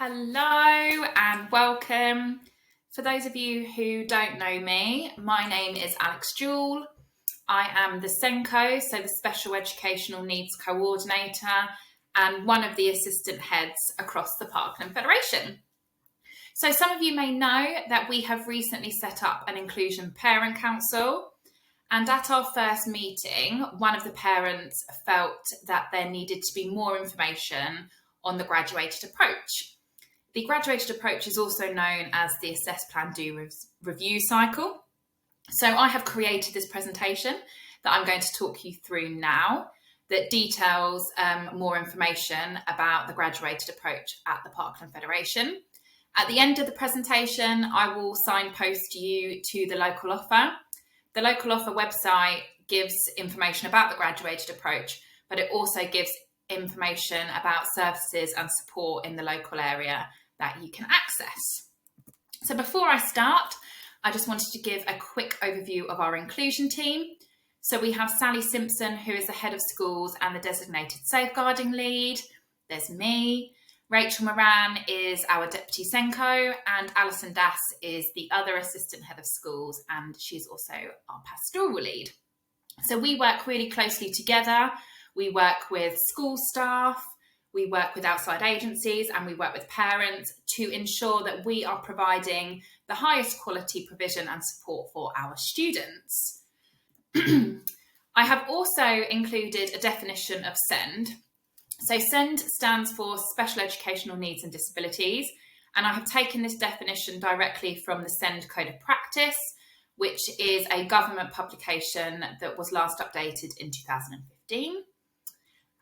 Hello and welcome. For those of you who don't know me, my name is Alex Jewell. I am the SENCO, so the Special Educational Needs Coordinator, and one of the assistant heads across the Parkland Federation. So some of you may know that we have recently set up an Inclusion Parent Council, and at our first meeting, one of the parents felt that there needed to be more information on the graduated approach. The graduated approach is also known as the Assess, Plan, Do review cycle. So I have created this presentation that I'm going to talk you through now that details more information about the graduated approach at the Parkland Federation. At the end of the presentation, I will signpost you to the local offer. The local offer website gives information about the graduated approach, but it also gives information about services and support in the local area that you can access. So before I start, I just wanted to give a quick overview of our inclusion team. So we have Sally Simpson, who is the head of schools and the designated safeguarding lead. There's me. Rachel Moran is our deputy SENCO, and Alison Das is the other assistant head of schools, and she's also our pastoral lead. So we work really closely together. We work with school staff, we work with outside agencies, and we work with parents to ensure that we are providing the highest quality provision and support for our students. I have also included a definition of SEND. So SEND stands for Special Educational Needs and Disabilities, and I have taken this definition directly from the SEND Code of Practice, which is a government publication that was last updated in 2015.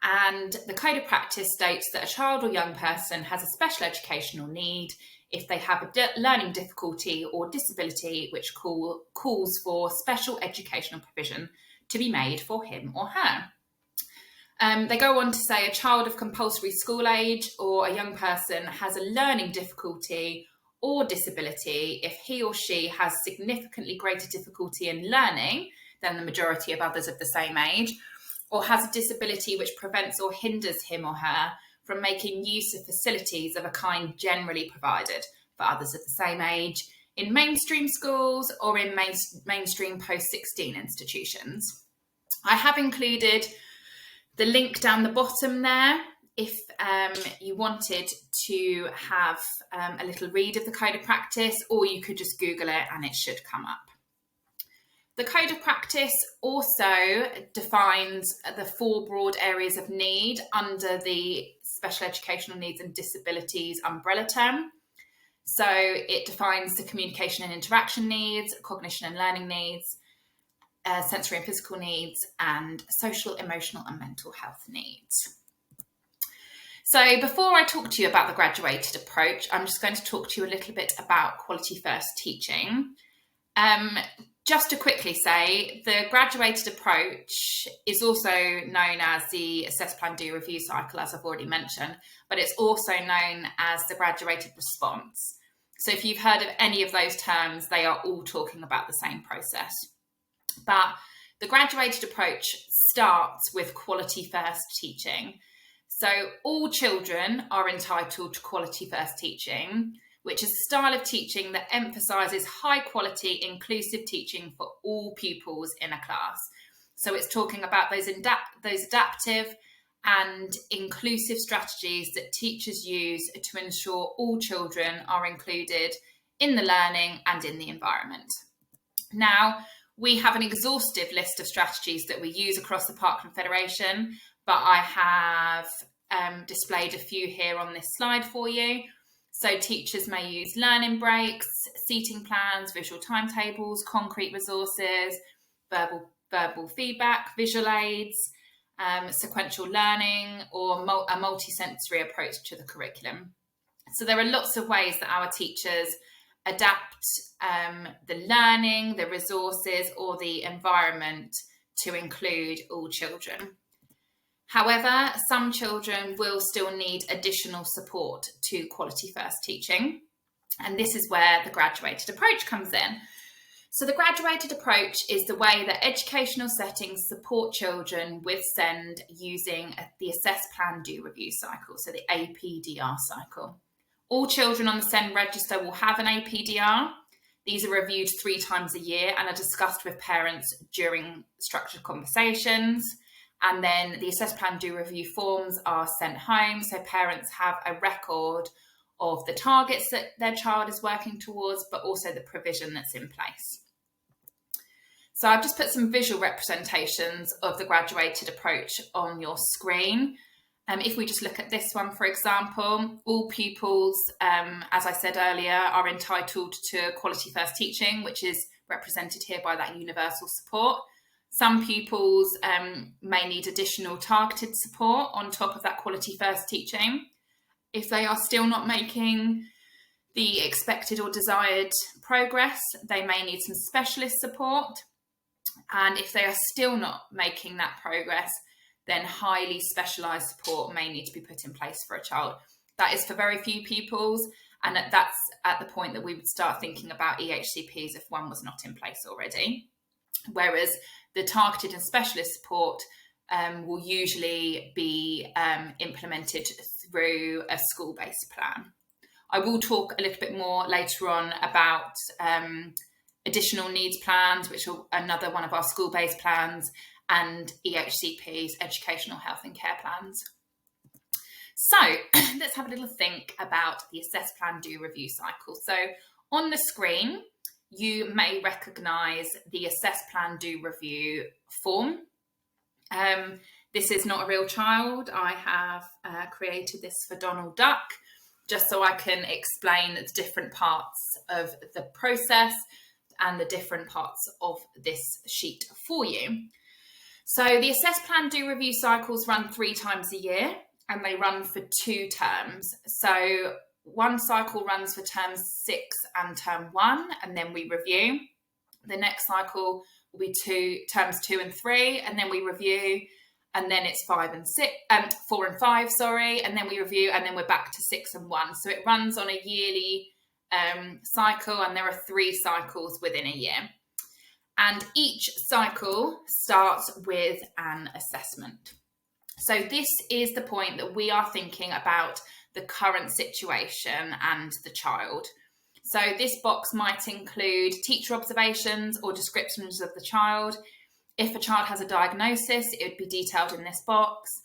And the Code of Practice states that a child or young person has a special educational need if they have a learning difficulty or disability which calls for special educational provision to be made for him or her. They go on to say a child of compulsory school age or a young person has a learning difficulty or disability if he or she has significantly greater difficulty in learning than the majority of others of the same age, or has a disability which prevents or hinders him or her from making use of facilities of a kind generally provided for others of the same age in mainstream schools or in mainstream post-16 institutions. I have included the link down the bottom there if you wanted to have a little read of the Code of Practice, or you could just Google it and it should come up. The Code of Practice also defines the 4 broad areas of need under the Special Educational Needs and Disabilities umbrella term. So it defines the communication and interaction needs, cognition and learning needs, sensory and physical needs, and social, emotional and mental health needs. So before I talk to you about the graduated approach, I'm just going to talk to you a little bit about quality first teaching. Just to quickly say, the graduated approach is also known as the Assess, Plan, Do review cycle, as I've already mentioned, but it's also known as the graduated response. So if you've heard of any of those terms, they are all talking about the same process. But the graduated approach starts with quality first teaching. So all children are entitled to quality first teaching, which is a style of teaching that emphasises high quality, inclusive teaching for all pupils in a class. So it's talking about those adaptive and inclusive strategies that teachers use to ensure all children are included in the learning and in the environment. Now, we have an exhaustive list of strategies that we use across the Parkland Federation, but I have displayed a few here on this slide for you. So teachers may use learning breaks, seating plans, visual timetables, concrete resources, verbal feedback, visual aids, sequential learning, or a multi-sensory approach to the curriculum. So there are lots of ways that our teachers adapt the learning, the resources, or the environment to include all children. However, some children will still need additional support to quality first teaching, and this is where the graduated approach comes in. So the graduated approach is the way that educational settings support children with SEND using the Assess, Plan, Do review cycle, so the APDR cycle. All children on the SEND register will have an APDR. These are reviewed 3 times a year and are discussed with parents during structured conversations. And then the assess plan do review forms are sent home, so parents have a record of the targets that their child is working towards, but also the provision that's in place. So I've just put some visual representations of the graduated approach on your screen. If we just look at this one, for example, all pupils, as I said earlier, are entitled to quality first teaching, which is represented here by that universal support. Some pupils may need additional targeted support on top of that quality first teaching. If they are still not making the expected or desired progress, they may need some specialist support. And if they are still not making that progress, then highly specialised support may need to be put in place for a child. That is for very few pupils, and that's at the point that we would start thinking about EHCPs if one was not in place already. Whereas the targeted and specialist support will usually be implemented through a school-based plan. I will talk a little bit more later on about additional needs plans, which are another one of our school-based plans, and EHCPs, educational health and care plans. So let's have a little think about the assess plan do review cycle. So on the screen, you may recognise the assess plan do review form. This is not a real child. I have created this for Donald Duck, just so I can explain the different parts of the process and the different parts of this sheet for you. So the assess plan do review cycles run 3 times a year, and they run for 2 terms. So one cycle runs for term 6 and term 1, and then we review. The next cycle will be terms 2 and 3, and then we review. And then it's 4 and 5, and then we review, and then we're back to 6 and 1. So it runs on a yearly cycle, and there are 3 cycles within a year. And each cycle starts with an assessment. So this is the point that we are thinking about the current situation and the child. So this box might include teacher observations or descriptions of the child. If a child has a diagnosis, it would be detailed in this box.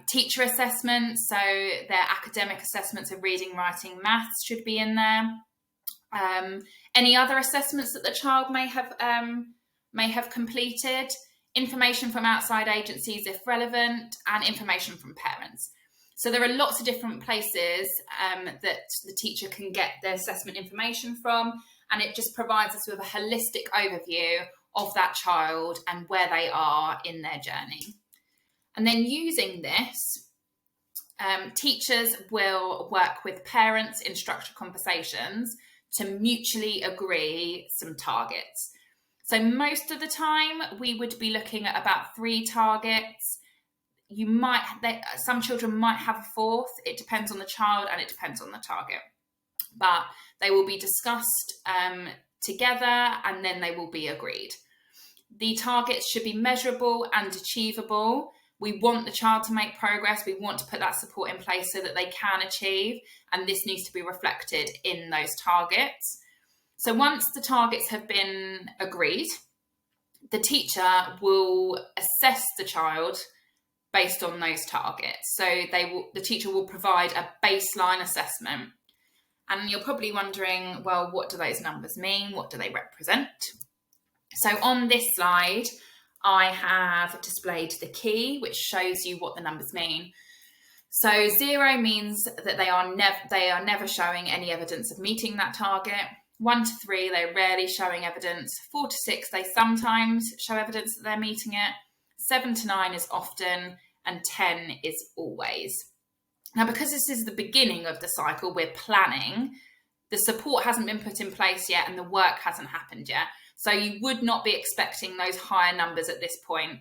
Teacher assessments, so their academic assessments of reading, writing, maths should be in there. Any other assessments that the child may have completed, information from outside agencies if relevant, and information from parents. So there are lots of different places that the teacher can get their assessment information from, and it just provides us with a holistic overview of that child and where they are in their journey. And then using this, teachers will work with parents in structured conversations to mutually agree some targets. So most of the time we would be looking at about 3 targets. Some children might have a 4th. It depends on the child and it depends on the target. But they will be discussed together, and then they will be agreed. The targets should be measurable and achievable. We want the child to make progress. We want to put that support in place so that they can achieve, and this needs to be reflected in those targets. So once the targets have been agreed, the teacher will assess the child based on those targets. So the teacher will provide a baseline assessment. And you're probably wondering, well, what do those numbers mean? What do they represent? So on this slide, I have displayed the key, which shows you what the numbers mean. So 0 means that they are never showing any evidence of meeting that target. 1 to 3, they're rarely showing evidence. 4 to 6, they sometimes show evidence that they're meeting it. 7 to 9 is often, and 10 is always. Now, because this is the beginning of the cycle, we're planning. The support hasn't been put in place yet, and the work hasn't happened yet. So you would not be expecting those higher numbers at this point.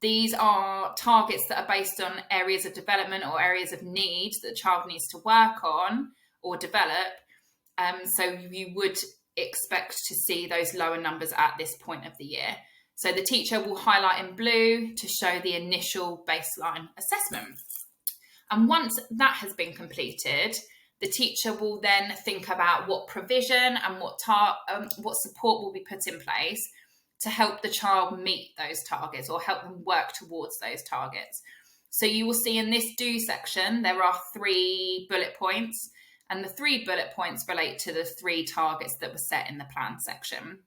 These are targets that are based on areas of development or areas of need that the child needs to work on or develop. So you would expect to see those lower numbers at this point of the year. So the teacher will highlight in blue to show the initial baseline assessment. And once that has been completed, The teacher will then think about what provision and what support will be put in place to help the child meet those targets or help them work towards those targets. So you will see in this do section, there are 3 bullet points, and the 3 bullet points relate to the 3 targets that were set in the plan section.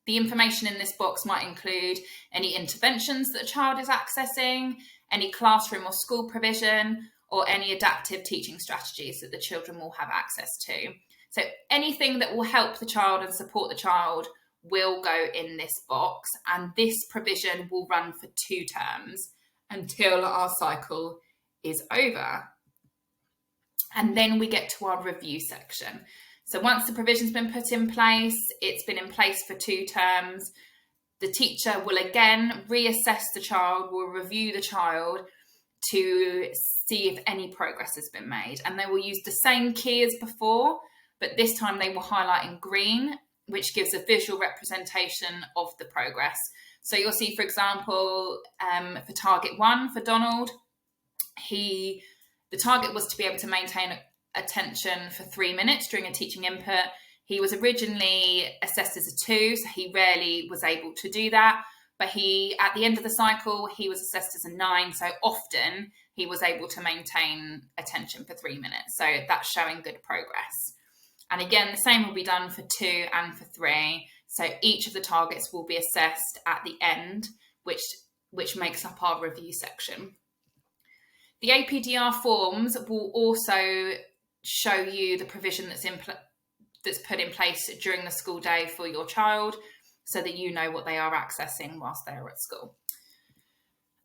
The information in this box might include any interventions that a child is accessing, any classroom or school provision, or any adaptive teaching strategies that the children will have access to. So anything that will help the child and support the child will go in this box, and this provision will run for 2 terms until our cycle is over. And then we get to our review section. So once the provision's been put in place, it's been in place for 2 terms, the teacher will again reassess the child, will review the child to see if any progress has been made. And they will use the same key as before, but this time they will highlight in green, which gives a visual representation of the progress. So you'll see, for example, for target 1 for Donald, the target was to be able to maintain attention for 3 minutes during a teaching input. He was originally assessed as a 2, so he rarely was able to do that. But at the end of the cycle, he was assessed as a 9, so often he was able to maintain attention for 3 minutes. So that's showing good progress. And again, the same will be done for 2 and for 3. So each of the targets will be assessed at the end, which makes up our review section. The APDR forms will also show you the provision that's put in place during the school day for your child, so that you know what they are accessing whilst they're at school.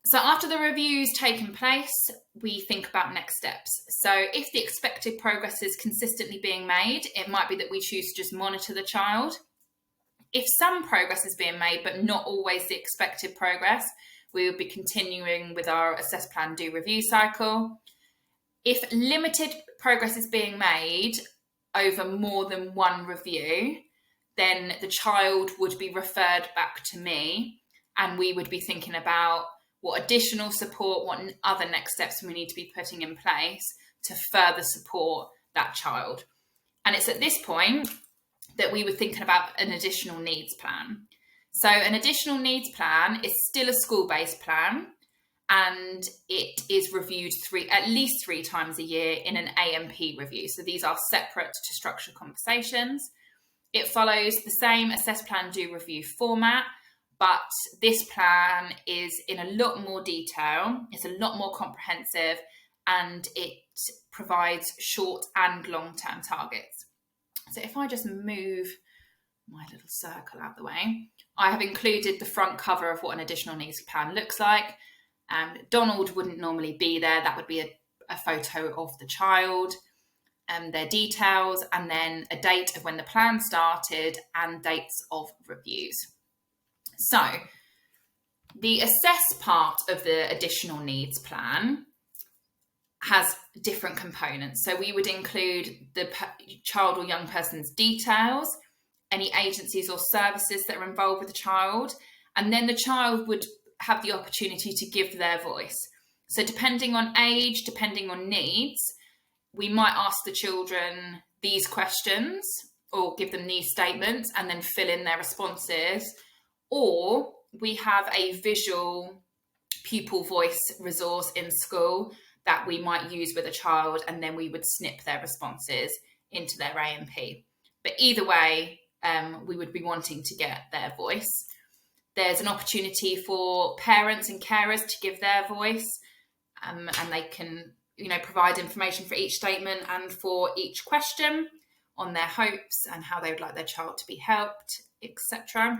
So after the review's taken place, we think about next steps. So if the expected progress is consistently being made, it might be that we choose to just monitor the child. If some progress is being made, but not always the expected progress, we will be continuing with our assess, plan, do review cycle. If limited progress is being made over more than 1 review, then the child would be referred back to me, and we would be thinking about what additional support, what other next steps we need to be putting in place to further support that child. And it's at this point that we were thinking about an additional needs plan. So an additional needs plan is still a school-based plan, and it is reviewed at least 3 times a year in an AMP review. So these are separate to structured conversations. It follows the same assess, plan, do review format, but this plan is in a lot more detail. It's a lot more comprehensive, and it provides short and long-term targets. So if I just move my little circle out the way, I have included the front cover of what an additional needs plan looks like. Donald wouldn't normally be there. That would be a photo of the child, their details, and then a date of when the plan started and dates of reviews. So the assess part of the additional needs plan has different components. So we would include the child or young person's details, any agencies or services that are involved with the child, and then the child would have the opportunity to give their voice. So depending on age, depending on needs, we might ask the children these questions or give them these statements and then fill in their responses. Or we have a visual pupil voice resource in school that we might use with a child, and then we would snip their responses into their AMP. But either way, we would be wanting to get their voice. There's an opportunity for parents and carers to give their voice, and they can, provide information for each statement and for each question on their hopes and how they would like their child to be helped, etc.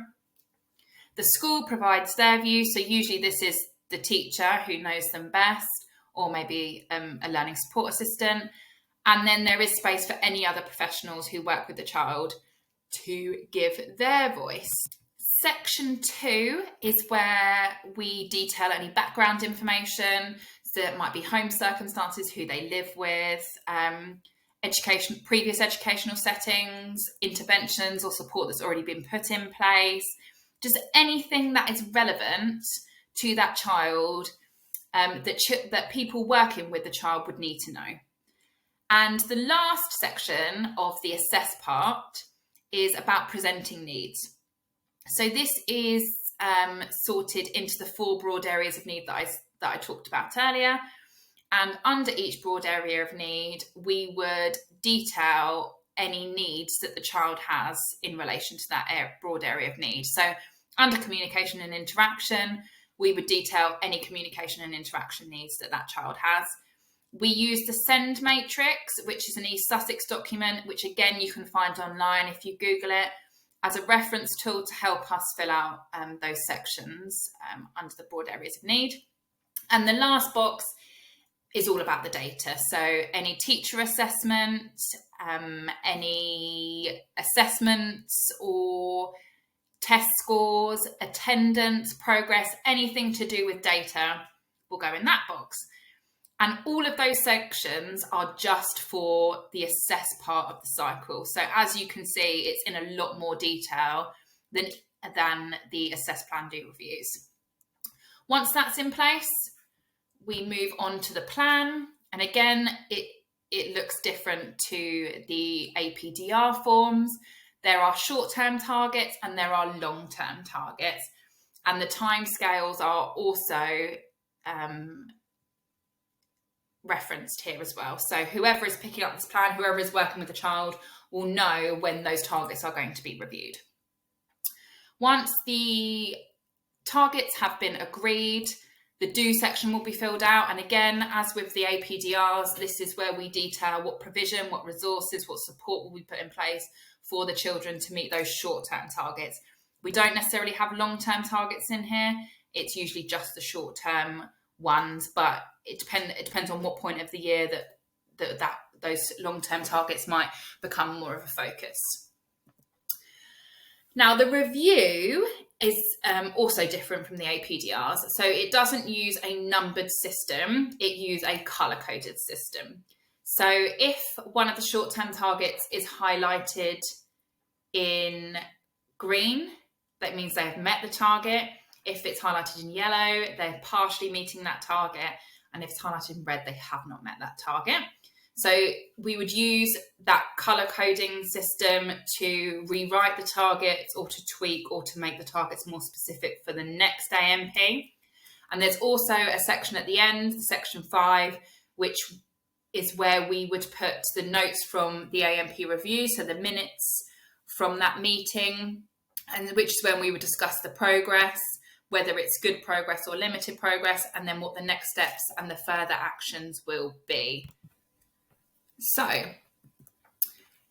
The school provides their view, so usually this is the teacher who knows them best, or maybe a learning support assistant. And then there is space for any other professionals who work with the child to give their voice. Section 2 is where we detail any background information. So it might be home circumstances, who they live with, previous educational settings, interventions or support that's already been put in place, just anything that is relevant to that child that people working with the child would need to know. And the last section of the assess part is about presenting needs. So this is sorted into the 4 broad areas of need that I talked about earlier. And under each broad area of need, we would detail any needs that the child has in relation to that broad area of need. So under communication and interaction, we would detail any communication and interaction needs that that child has. We use the SEND matrix, which is an East Sussex document, which again you can find online if you Google it, as a reference tool to help us fill out those sections under the broad areas of need. And the last box is all about the data. So any teacher assessment, any assessments or test scores, attendance, progress, anything to do with data will go in that box. And all of those sections are just for the assess part of the cycle. So as you can see, it's in a lot more detail than the assess plan do reviews. Once that's in place, we move on to the plan. And again, it looks different to the APDR forms. There are short-term targets and there are long-term targets. And the timescales are also referenced here as well. So whoever is picking up this plan, whoever is working with the child, will know when those targets are going to be reviewed. Once the targets have been agreed, the do section will be filled out. And again, as with the APDRs, this is where we detail what provision, what resources, what support will be put in place for the children to meet those short-term targets. We don't necessarily have long-term targets in here. It's usually just the short-term ones, but it depends on what point of the year that those long-term targets might become more of a focus. Now, the review is also different from the APDRs. So it doesn't use a numbered system, it uses a colour-coded system. So if one of the short-term targets is highlighted in green, that means they have met the target. If it's highlighted in yellow, they're partially meeting that target. And if it's highlighted in red, they have not met that target. So we would use that colour coding system to rewrite the targets or to tweak or to make the targets more specific for the next AMP. And there's also a section at the end, section 5, which is where we would put the notes from the AMP review, so the minutes from that meeting, and which is when we would discuss the progress, whether it's good progress or limited progress, and then what the next steps and the further actions will be. So,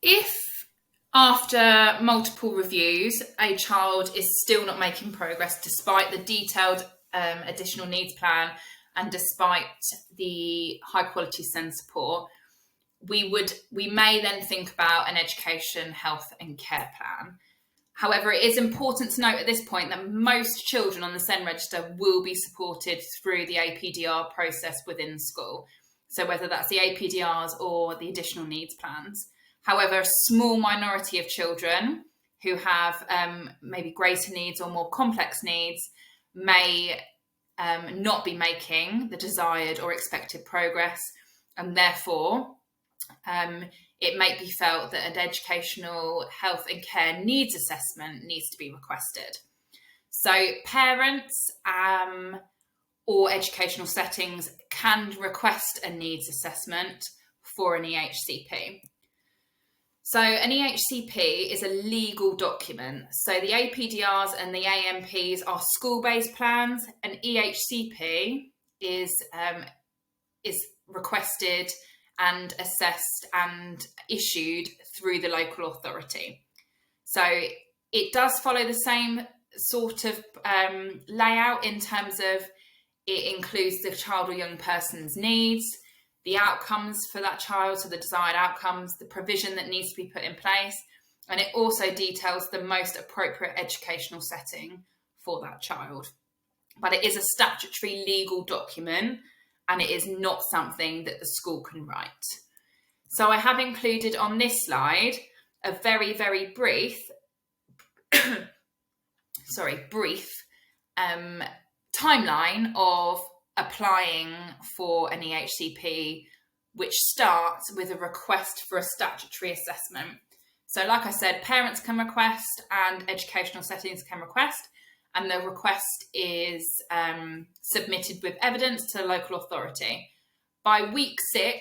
if after multiple reviews, a child is still not making progress despite the detailed additional needs plan and despite the high quality SEND support, we may then think about an education, health and care plan. However, it is important to note at this point that most children on the SEND register will be supported through the APDR process within school. So whether that's the APDRs or the additional needs plans. However, a small minority of children who have maybe greater needs or more complex needs may not be making the desired or expected progress, and therefore it may be felt that an educational health and care needs assessment needs to be requested. So parents or educational settings can request a needs assessment for an EHCP. So an EHCP is a legal document. So the APDRs and the AMPs are school-based plans. An EHCP is requested and assessed and issued through the local authority. So it does follow the same sort of layout in terms of it includes the child or young person's needs, the outcomes for that child, so the desired outcomes, the provision that needs to be put in place, and it also details the most appropriate educational setting for that child. But it is a statutory legal document and it is not something that the school can write. So I have included on this slide a very, very brief timeline of applying for an EHCP which starts with a request for a statutory assessment. So like I said, parents can request and educational settings can request, and the request is submitted with evidence to the local authority. By week 6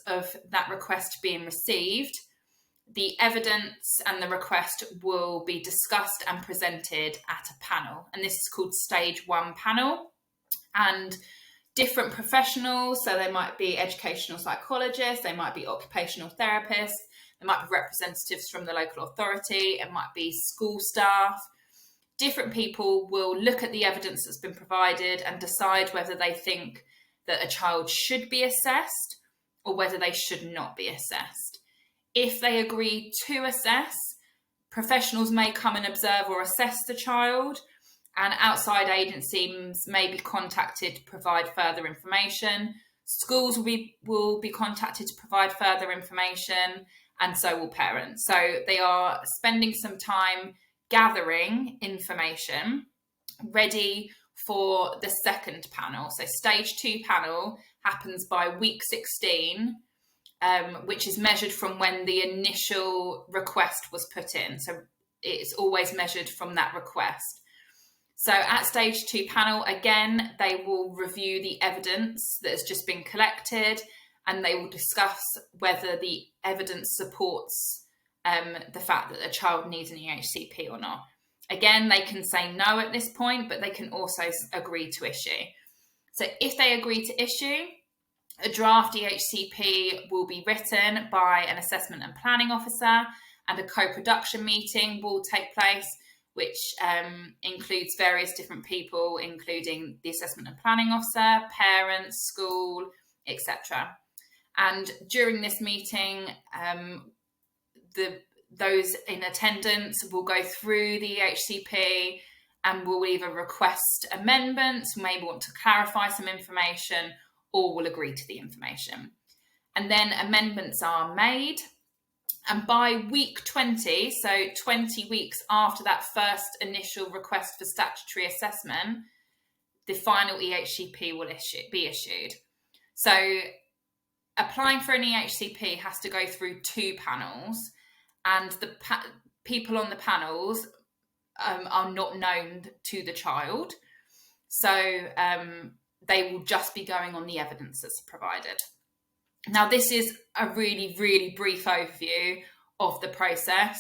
of that request being received, the evidence and the request will be discussed and presented at a panel. And this is called Stage 1 panel. And different professionals, so they might be educational psychologists, they might be occupational therapists, there might be representatives from the local authority, it might be school staff. Different people will look at the evidence that's been provided and decide whether they think that a child should be assessed or whether they should not be assessed. If they agree to assess, professionals may come and observe or assess the child, and outside agencies may be contacted to provide further information. Schools will be contacted to provide further information, and so will parents. So they are spending some time gathering information ready for the second panel. So Stage 2 panel happens by week 16, which is measured from when the initial request was put in. So it's always measured from that request. So at Stage 2 panel, again, they will review the evidence that has just been collected, and they will discuss whether the evidence supports the fact that a child needs an EHCP or not. Again, they can say no at this point, but they can also agree to issue. So if they agree to issue, a draft EHCP will be written by an assessment and planning officer, and a co-production meeting will take place, which includes various different people, including the assessment and planning officer, parents, school, etc. And during this meeting, those in attendance will go through the EHCP and will either request amendments, may want to clarify some information, or will agree to the information. And then amendments are made. And by week 20, so 20 weeks after that first initial request for statutory assessment, the final EHCP will be issued. So applying for an EHCP has to go through 2 panels, and the people on the panels are not known to the child. So they will just be going on the evidence that's provided. Now, this is a really, really brief overview of the process.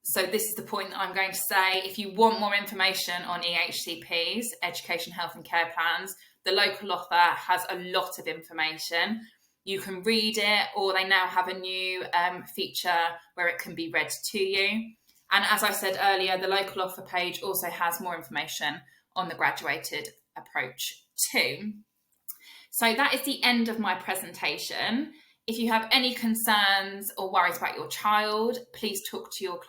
So this is the point that I'm going to say. If you want more information on EHCPs, Education, Health and Care Plans, the local offer has a lot of information. You can read it, or they now have a new feature where it can be read to you. And as I said earlier, the local offer page also has more information on the graduated approach too. So that is the end of my presentation. If you have any concerns or worries about your child, please talk to your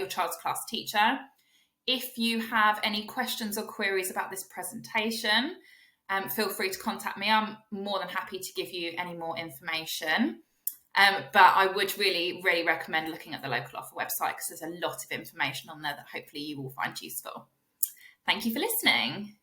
child's class teacher. If you have any questions or queries about this presentation, feel free to contact me. I'm more than happy to give you any more information. But I would really, really recommend looking at the local offer website, because there's a lot of information on there that hopefully you will find useful. Thank you for listening.